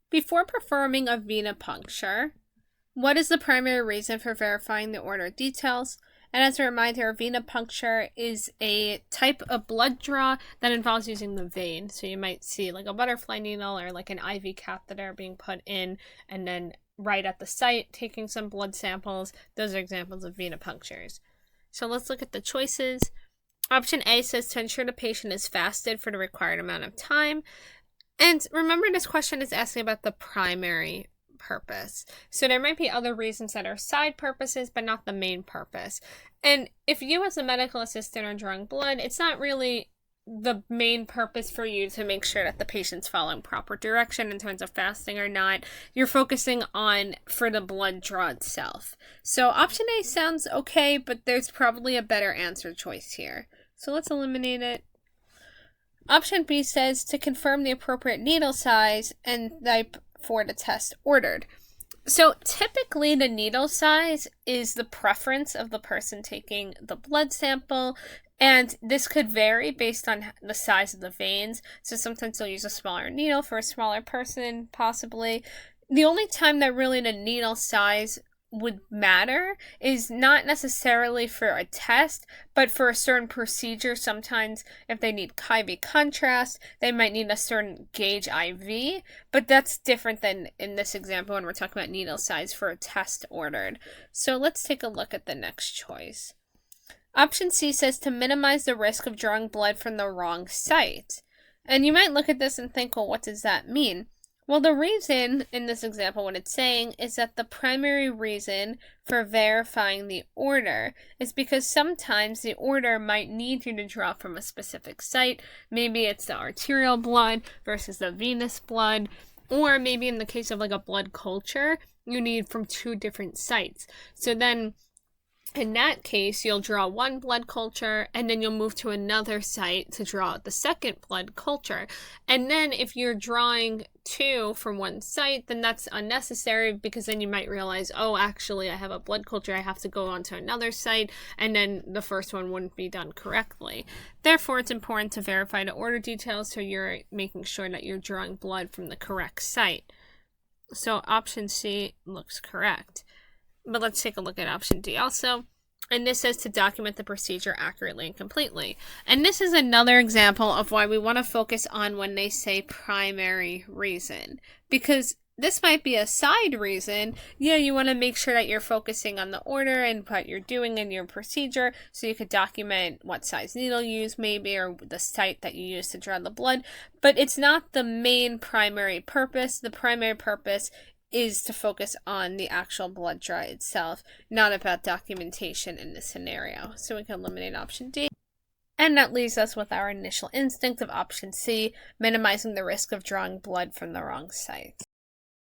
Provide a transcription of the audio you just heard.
Before performing a venipuncture, what is the primary reason for verifying the order details? And as a reminder, venipuncture is a type of blood draw that involves using the vein. So you might see like a butterfly needle or like an IV catheter being put in, and then right at the site taking some blood samples. Those are examples of venipunctures. So let's look at the choices. Option A says to ensure the patient is fasted for the required amount of time. And remember, this question is asking about the primary purpose. So there might be other reasons that are side purposes, but not the main purpose. And if you as a medical assistant are drawing blood, it's not really the main purpose for you to make sure that the patient's following proper direction in terms of fasting or not. You're focusing on for the blood draw itself. So option A sounds okay, but there's probably a better answer choice here. So let's eliminate it. Option B says to confirm the appropriate needle size and type for the test ordered. So typically the needle size is the preference of the person taking the blood sample, and this could vary based on the size of the veins. So sometimes they'll use a smaller needle for a smaller person, possibly. The only time that really the needle size would matter is not necessarily for a test, but for a certain procedure. Sometimes if they need IV contrast, they might need a certain gauge IV, but that's different than in this example when we're talking about needle size for a test ordered. So let's take a look at the next choice. Option C says to minimize the risk of drawing blood from the wrong site. And you might look at this and think, well, what does that mean? Well, the reason in this example, what it's saying is that the primary reason for verifying the order is because sometimes the order might need you to draw from a specific site. Maybe it's the arterial blood versus the venous blood, or maybe in the case of like a blood culture, you need from 2 different sites. So then in that case, you'll draw one blood culture and then you'll move to another site to draw the second blood culture. And then if you're drawing 2 from one site, then that's unnecessary, because then you might realize, oh, actually I have a blood culture, I have to go on to another site, and then the first one wouldn't be done correctly. Therefore, it's important to verify the order details so you're making sure that you're drawing blood from the correct site. So option C looks correct. But let's take a look at option D also. And this says to document the procedure accurately and completely. And this is another example of why we want to focus on when they say primary reason. Because this might be a side reason. Yeah, you want to make sure that you're focusing on the order and what you're doing in your procedure, so you could document what size needle you use maybe, or the site that you use to draw the blood. But it's not the main primary purpose. The primary purpose is to focus on the actual blood draw itself, not about documentation in this scenario. So we can eliminate option D. And that leaves us with our initial instinct of option C, minimizing the risk of drawing blood from the wrong site.